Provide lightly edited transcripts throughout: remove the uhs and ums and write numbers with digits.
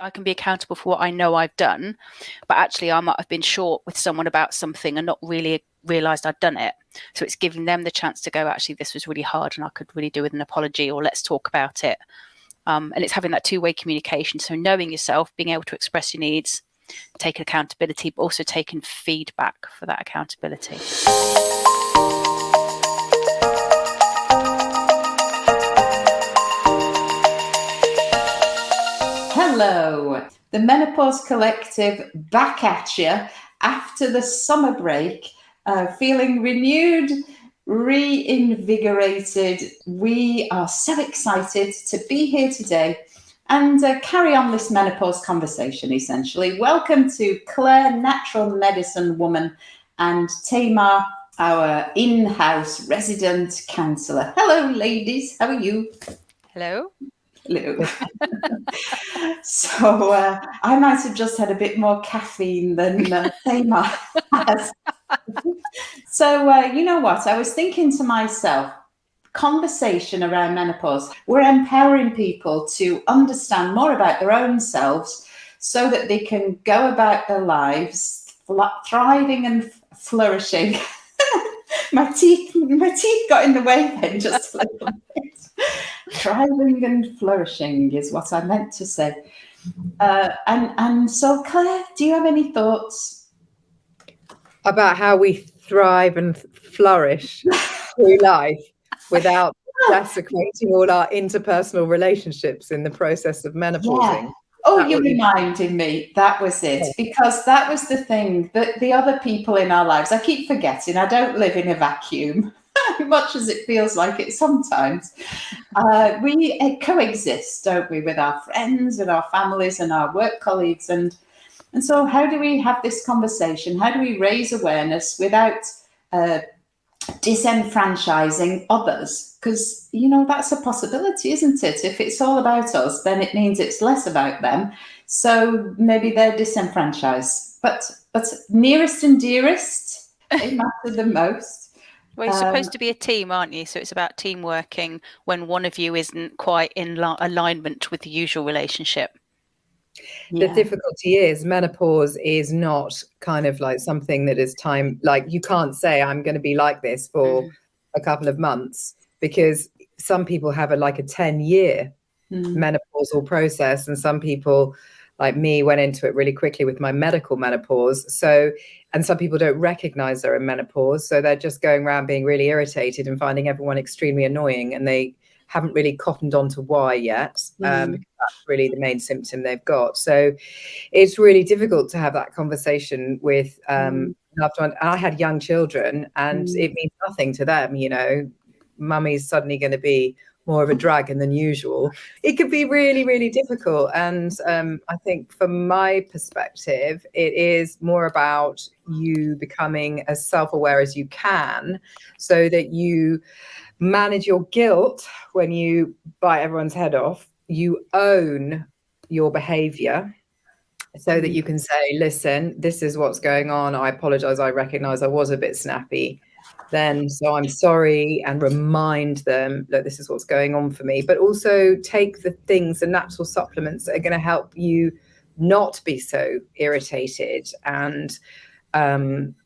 I can be accountable for what I know I've done, but actually I might have been short with someone about something and not really realised I'd done it. So it's giving them the chance to go, actually, this was really hard and I could really do with an apology, or let's talk about it. And it's having that two-way communication. So knowing yourself, being able to express your needs, taking accountability, but also taking feedback for that accountability. Hello, the Menopause Collective back at you after the summer break, feeling renewed, reinvigorated. We are so excited to be here today and carry on this menopause conversation, essentially. Welcome to Claire, natural medicine woman, and Tamar, our in-house resident counsellor. Hello, ladies. How are you? Hello. Hello. So I might have just had a bit more caffeine than Tamar has. So you know what? I was thinking to myself, conversation around menopause, we're empowering people to understand more about their own selves so that they can go about their lives thriving and flourishing. my teeth got in the way then just a little bit. Thriving and flourishing is what I meant to say. And so, Claire, do you have any thoughts about how we thrive and flourish through life without desecrating all our interpersonal relationships in the process of menopausing? Yeah. Oh, you're reminding me. That was it. Because that was the thing, that the other people in our lives, I keep forgetting, I don't live in a vacuum, much as it feels like it sometimes. We coexist, don't we, with our friends and our families and our work colleagues. And so how do we have this conversation? How do we raise awareness without disenfranchising others? Because, you know, that's a possibility, isn't it? If it's all about us, then it means it's less about them. So maybe they're disenfranchised. But nearest and dearest, they matter the most. Well, you're supposed to be a team, aren't you? So it's about team working when one of you isn't quite in alignment with the usual relationship. The difficulty is menopause is not kind of like something that is time, like you can't say I'm going to be like this for a couple of months, because some people have a 10-year menopausal process, and some people like me went into it really quickly with my medical menopause. So, and some people don't recognize they're in menopause, so they're just going around being really irritated and finding everyone extremely annoying, and they haven't really cottoned on to why yet, because that's really the main symptom they've got. So it's really difficult to have that conversation with loved one. I had young children, and it means nothing to them, you know. Mummy's suddenly going to be more of a dragon than usual. It could be really, really difficult. And I think from my perspective, it is more about you becoming as self-aware as you can so that you manage your guilt when you bite everyone's head off. You own your behavior so that you can say, listen, this is what's going on. I apologize. I recognize I was a bit snappy then, so I'm sorry, and remind them that this is what's going on for me. But also take the things, the natural supplements that are going to help you not be so irritated and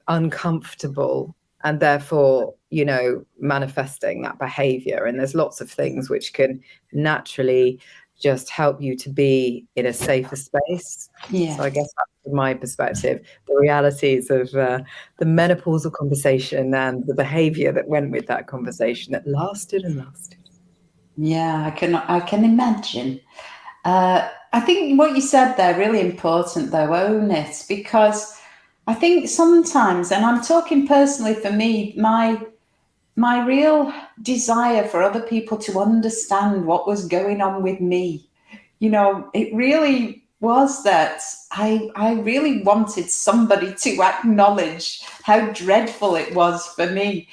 uncomfortable, and therefore, you know, manifesting that behavior. And there's lots of things which can naturally just help you to be in a safer space. So I guess that's from my perspective, the realities of the menopausal conversation and the behavior that went with that conversation that lasted and lasted. Yeah, I can imagine. I think what you said there, really important though, own it, because I think sometimes, and I'm talking personally for me, my real desire for other people to understand what was going on with me, you know, it really was that I really wanted somebody to acknowledge how dreadful it was for me,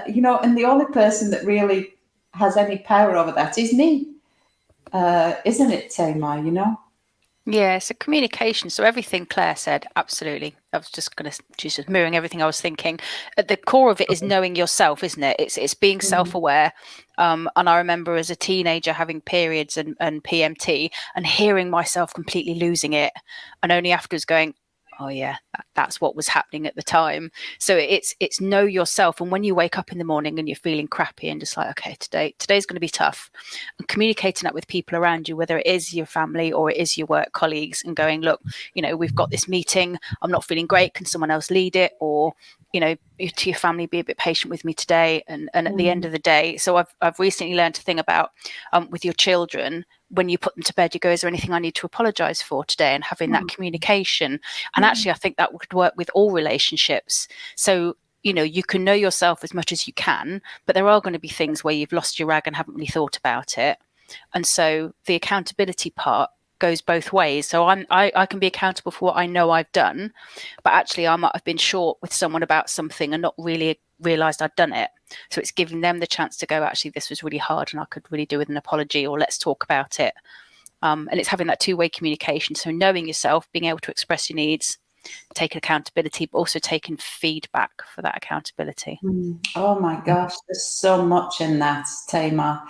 you know, and the only person that really has any power over that is me, isn't it, Tamar, you know? Yeah, so communication. So everything Claire said, absolutely. I was just going to, she's just mirroring everything I was thinking. At the core of it is knowing yourself, isn't it? It's being self-aware. And I remember as a teenager having periods and PMT and hearing myself completely losing it, and only afterwards going, oh yeah, that's what was happening at the time. So it's know yourself, and when you wake up in the morning and you're feeling crappy and just like, okay, today's going to be tough, and communicating that with people around you, whether it is your family or it is your work colleagues, and going, look, we've got this meeting, I'm not feeling great, can someone else lead it? Or to your family, be a bit patient with me today. And at the end of the day, so I've recently learned a thing about with your children, when you put them to bed, you go, is there anything I need to apologize for today? And having that communication. And actually, I think that would work with all relationships. So, you can know yourself as much as you can, but there are going to be things where you've lost your rag and haven't really thought about it. And so the accountability part goes both ways. So I can be accountable for what I know I've done, but actually I might have been short with someone about something and not really realized I'd done it. So it's giving them the chance to go, actually, this was really hard and I could really do with an apology, or let's talk about it. And it's having that two-way communication. So knowing yourself, being able to express your needs, taking accountability, but also taking feedback for that accountability. Oh my gosh, there's so much in that, Tamar.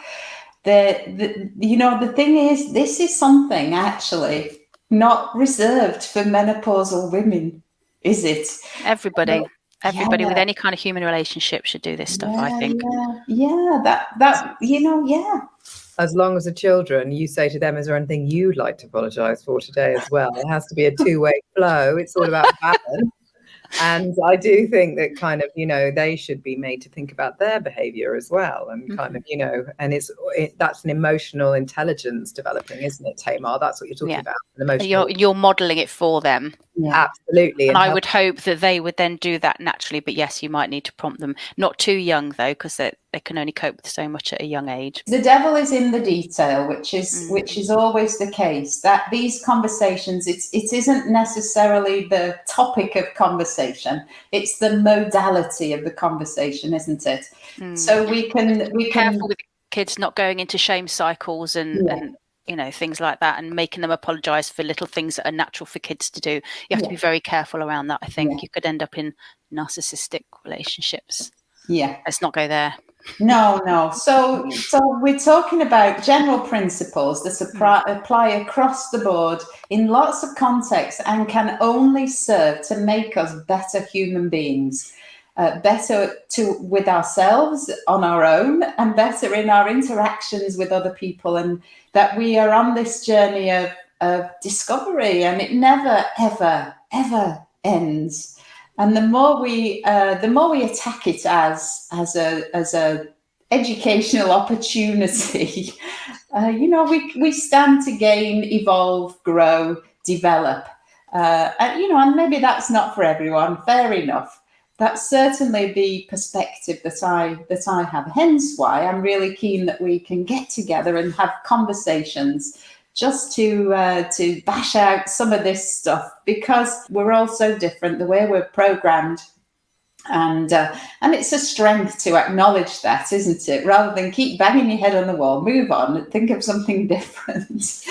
The thing is, this is something actually not reserved for menopausal women, is it? Everybody Yeah, with any kind of human relationship should do this stuff, I think. Yeah. As long as the children, you say to them, is there anything you'd like to apologize for today as well? It has to be a two-way flow. It's all about balance. And I do think that kind of, they should be made to think about their behavior as well. And kind of, and that's an emotional intelligence developing, isn't it, Tamar? That's what you're talking about. An emotional... You're modeling it for them. Yeah. Absolutely. And I would hope that they would then do that naturally. But yes, you might need to prompt them. Not too young, though, because they can only cope with so much at a young age. The devil is in the detail, which is always the case. That these conversations, it isn't necessarily the topic of conversation. It's the modality of the conversation, isn't it? So we can careful with kids not going into shame cycles and things like that, and making them apologize for little things that are natural for kids to do. You have to be very careful around that. I think you could end up in narcissistic relationships. Let's not go there. No. So we're talking about general principles that apply across the board in lots of contexts and can only serve to make us better human beings, better with ourselves on our own, and better in our interactions with other people, and that we are on this journey of discovery, and it never, ever, ever ends. And the more we attack it as a educational opportunity, we stand to gain, evolve, grow, develop. And maybe that's not for everyone. Fair enough. That's certainly the perspective that I have. Hence why I'm really keen that we can get together and have conversations, just to bash out some of this stuff, because we're all so different, the way we're programmed. And it's a strength to acknowledge that, isn't it? Rather than keep banging your head on the wall, move on and think of something different.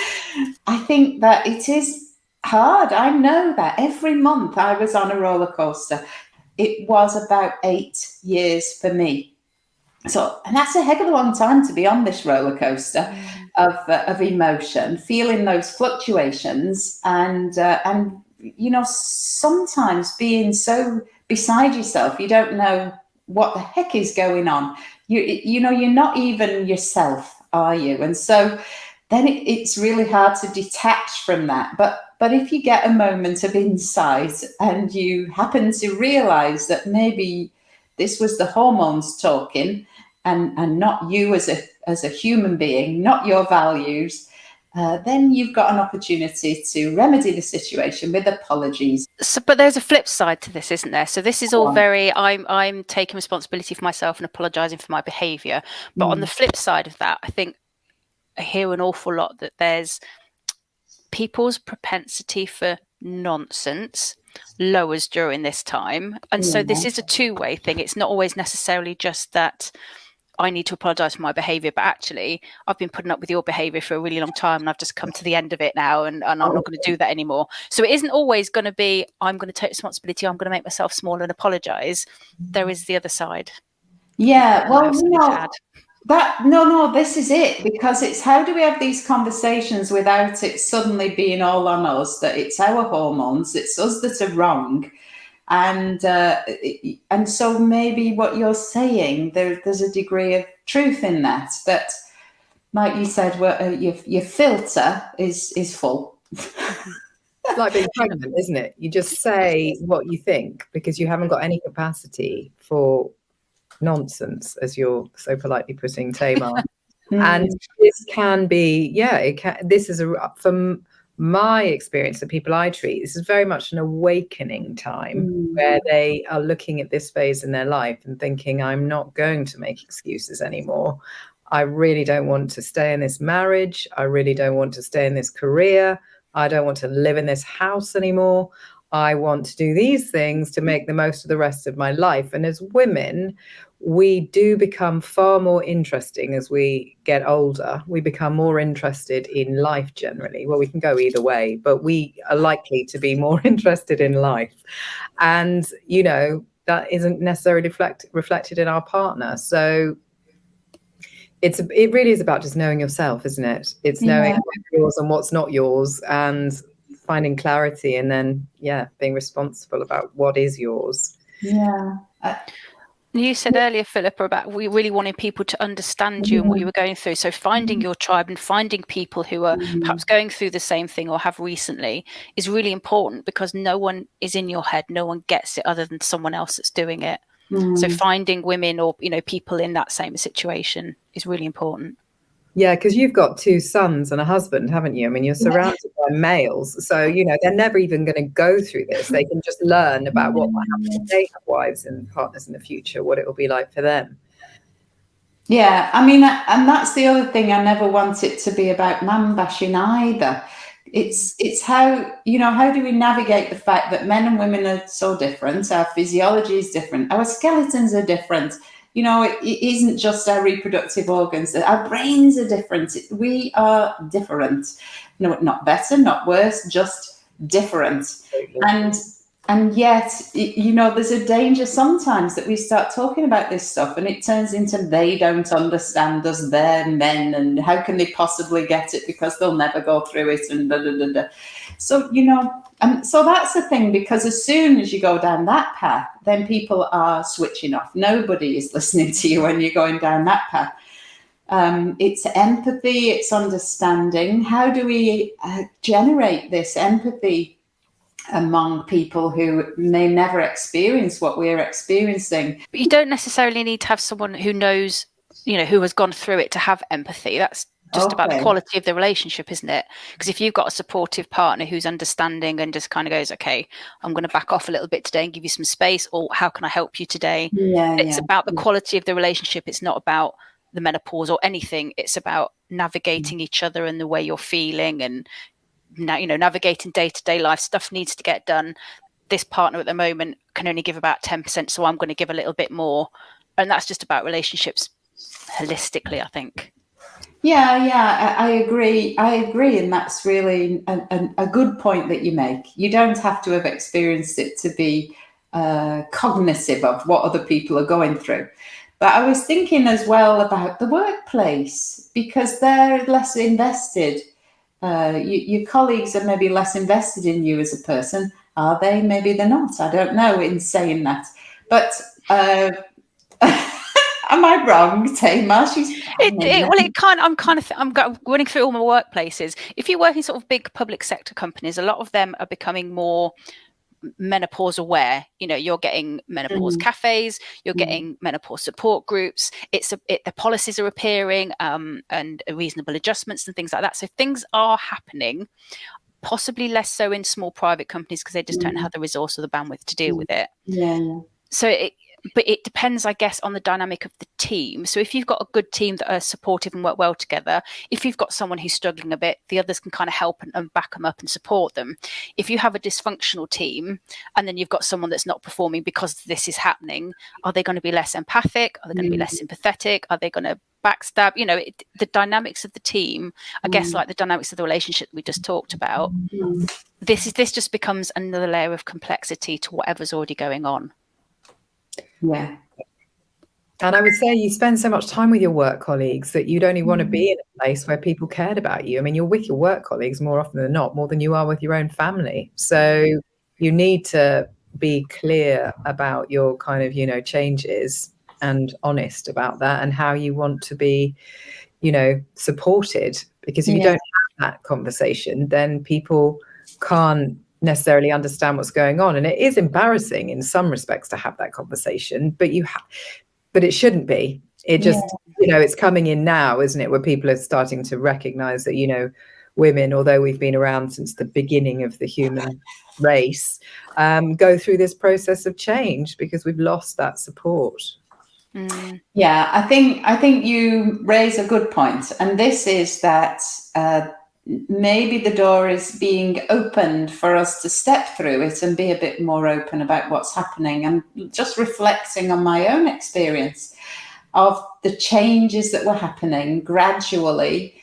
I think that it is hard. I know that every month I was on a roller coaster. It was about 8 years for me. So, and that's a heck of a long time to be on this roller coaster of emotion, feeling those fluctuations, and sometimes being so beside yourself, you don't know what the heck is going on. You're not even yourself, are you? And so then it's really hard to detach from that. But if you get a moment of insight and you happen to realize that maybe this was the hormones talking, and not you as a human being, not your values, then you've got an opportunity to remedy the situation with apologies. So, but there's a flip side to this, isn't there? So this is all very, I'm taking responsibility for myself and apologizing for my behavior. But on the flip side of that, I think I hear an awful lot that there's people's propensity for nonsense lowers during this time. And so this is a two-way thing. It's not always necessarily just that I need to apologize for my behavior, but actually I've been putting up with your behavior for a really long time, and I've just come to the end of it now, and I'm not going to do that anymore. So it isn't always going to be, I'm going to take responsibility, I'm going to make myself small and apologize. There is the other side. Yeah, well, no, this is it, because it's how do we have these conversations without it suddenly being all on us, that it's our hormones, it's us that are wrong. And so maybe what you're saying, there's a degree of truth in that, like you said, your filter is full. It's like being pregnant, isn't it? You just say what you think because you haven't got any capacity for nonsense, as you're so politely putting, Tamar. And this can be, this is from my experience, the people I treat, this is very much an awakening time where they are looking at this phase in their life and thinking, I'm not going to make excuses anymore. I really don't want to stay in this marriage. I really don't want to stay in this career. I don't want to live in this house anymore. I want to do these things to make the most of the rest of my life. And as women, we do become far more interesting as we get older. We become more interested in life generally. Well, we can go either way, but we are likely to be more interested in life. And, you know, that isn't necessarily reflected in our partner. So it really is about just knowing yourself, isn't it? It's knowing what's yours and what's not yours, and finding clarity, and then being responsible about what is yours. You said earlier, Philippa, about we really wanted people to understand you and what you were going through. So finding your tribe and finding people who are perhaps going through the same thing or have recently is really important, because no one is in your head. No one gets it other than someone else that's doing it. So finding women or, you know, people in that same situation is really important. Yeah, because you've got 2 sons and a husband, haven't you? I mean, you're surrounded by males. So, you know, they're never even going to go through this. They can just learn about what will happen when they have wives and partners in the future, what it will be like for them. Yeah, I mean, and that's the other thing. I never want it to be about man bashing either. It's how, you know, how do we navigate the fact that men and women are so different? Our physiology is different. Our skeletons are different. You know, it isn't just our reproductive organs. Our brains are different. We are different. No, not better, not worse, just different. And yet, you know, there's a danger sometimes that we start talking about this stuff and it turns into they don't understand us, they're men, and how can they possibly get it because they'll never go through it, and da, da, da, da. So, you know, so that's the thing, because as soon as you go down that path, then people are switching off. Nobody is listening to you when you're going down that path. It's empathy, it's understanding. How do we generate this empathy among people who may never experience what we're experiencing? But you don't necessarily need to have someone who knows, you know, who has gone through it to have empathy. That's just about the quality of the relationship, isn't it? Because if you've got a supportive partner who's understanding and just kind of goes, okay, I'm going to back off a little bit today and give you some space, or how can I help you today? It's about the quality of the relationship. It's not about the menopause or anything. It's about navigating each other and the way you're feeling, and now, you know, navigating day-to-day life. Stuff needs to get done. This partner at the moment can only give about 10%, so I'm going to give a little bit more. And that's just about relationships holistically, I think. Yeah, I agree. And that's really a good point that you make. You don't have to have experienced it to be cognitive of what other people are going through. But I was thinking as well about the workplace, because they're less invested. Your colleagues are maybe less invested in you as a person. Are they? Maybe they're not. I don't know in saying that. But am I wrong, Tamar? I'm running through all my workplaces. If you work in sort of big public sector companies, a lot of them are becoming more menopause aware. You know, you're getting menopause cafes, you're getting menopause support groups. The policies are appearing, and reasonable adjustments and things like that. So things are happening, possibly less so in small private companies because they just don't have the resource or the bandwidth to deal with it. Yeah. So But it depends, I guess, on the dynamic of the team. So if you've got a good team that are supportive and work well together, if you've got someone who's struggling a bit, the others can kind of help and back them up and support them. If you have a dysfunctional team and then you've got someone that's not performing because this is happening, are they going to be less empathic? Are they going to be less sympathetic? Are they going to backstab? The dynamics of the team, I guess, like the dynamics of the relationship we just talked about, this just becomes another layer of complexity to whatever's already going on. Yeah. And I would say you spend so much time with your work colleagues that you'd only want to be in a place where people cared about you. I mean, you're with your work colleagues more often than not, more than you are with your own family. So you need to be clear about your kind of, changes and honest about that and how you want to be, supported. Because if you don't have that conversation, then people can't necessarily understand what's going on. And it is embarrassing in some respects to have that conversation, but it shouldn't be. It just, it's coming in now, isn't it? Where people are starting to recognize that, women, although we've been around since the beginning of the human race, go through this process of change because we've lost that support. Yeah, I think you raise a good point. And this is that maybe the door is being opened for us to step through it and be a bit more open about what's happening. And just reflecting on my own experience of the changes that were happening gradually,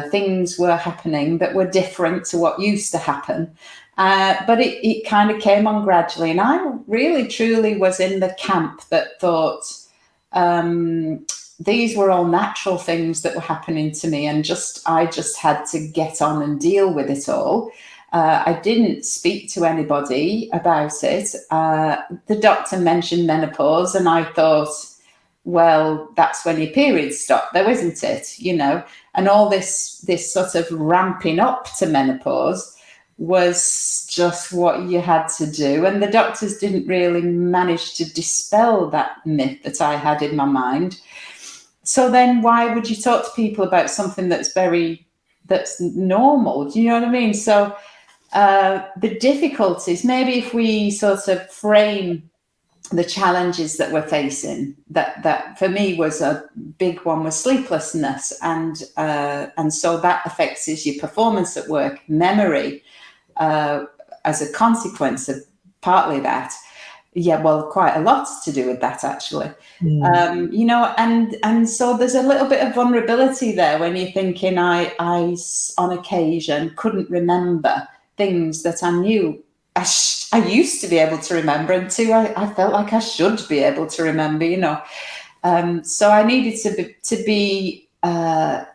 things were happening that were different to what used to happen. But it kind of came on gradually. And I really, truly was in the camp that thought, these were all natural things that were happening to me, and I just had to get on and deal with it all. I didn't speak to anybody about it. The doctor mentioned menopause, and I thought, well, that's when your periods stop, though, isn't it? And all this sort of ramping up to menopause was just what you had to do. And the doctors didn't really manage to dispel that myth that I had in my mind. So then why would you talk to people about something that's normal? Do you know what I mean? So the difficulties, maybe if we sort of frame the challenges that we're facing, that for me was a big one, was sleeplessness. And so that affects your performance at work, memory, as a consequence of partly that. Yeah, well, quite a lot to do with that, actually. And so there's a little bit of vulnerability there when you're thinking, I on occasion couldn't remember things that I knew I used to be able to remember, and two, I felt like I should be able to remember, So I needed to be to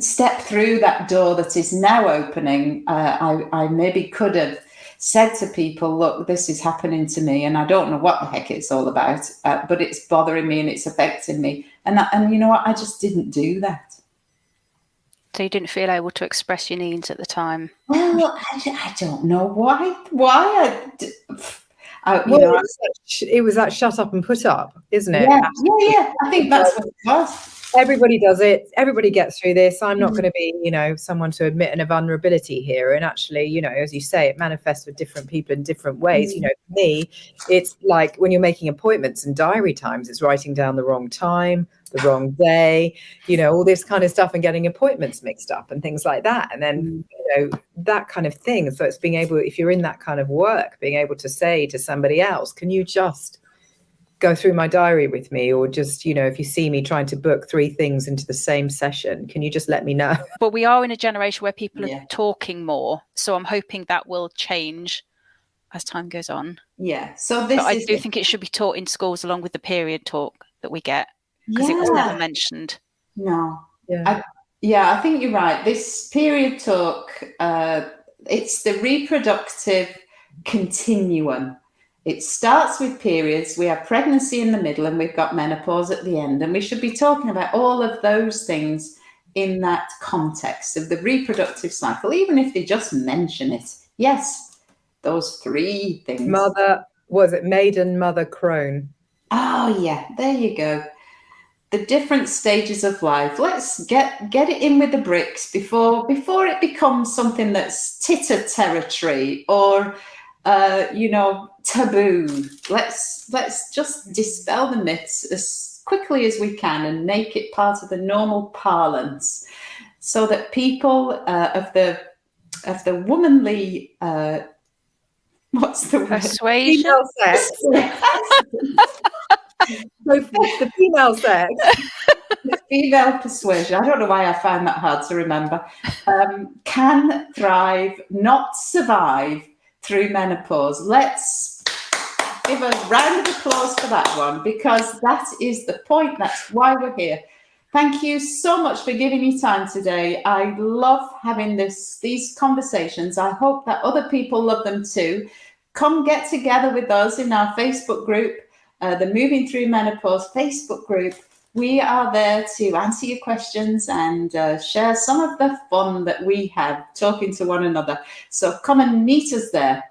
step through that door that is now opening. I maybe could have said to people, look, this is happening to me and I don't know what the heck it's all about, but it's bothering me and it's affecting me. And you know what? I just didn't do that. So you didn't feel able to express your needs at the time? Well, I don't know why. It was that shut up and put up, isn't it? Yeah. I think that's what it was. Everybody does it. Everybody gets through this. I'm not going to be, someone to admit a vulnerability here. And actually, as you say, it manifests with different people in different ways. For me, it's like when you're making appointments and diary times, it's writing down the wrong time, the wrong day, all this kind of stuff, and getting appointments mixed up and things like that. And then, that kind of thing. So it's being able, if you're in that kind of work, being able to say to somebody else, can you just go through my diary with me, or just, if you see me trying to book 3 things into the same session, can you just let me know? But we are in a generation where people are talking more, so I'm hoping that will change as time goes on. So I do think it should be taught in schools along with the period talk that we get, because it was never mentioned. No. I think you're right. This period talk, it's the reproductive continuum. It starts with periods, we have pregnancy in the middle, and we've got menopause at the end. And we should be talking about all of those things in that context of the reproductive cycle, even if they just mention it. Yes, those 3 things. Maiden, mother, crone? Oh, yeah, there you go. The different stages of life. Let's get it in with the bricks before it becomes something that's titter territory, or taboo. Let's just dispel the myths as quickly as we can and make it part of the normal parlance, so that people of the womanly what's the word? Persuasion. Female sex. The female sex. The female persuasion, I don't know why I find that hard to remember, can thrive, not survive through menopause. Let's give a round of applause for that one, because that is the point. That's why we're here. Thank you so much for giving me time today. I love having these conversations. I hope that other people love them too. Come get together with us in our Facebook group, the Moving Through Menopause Facebook group. We are there to answer your questions and share some of the fun that we have talking to one another. So come and meet us there.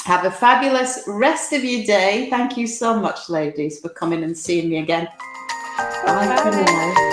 Have a fabulous rest of your day. Thank you so much, ladies, for coming and seeing me again. Bye for now.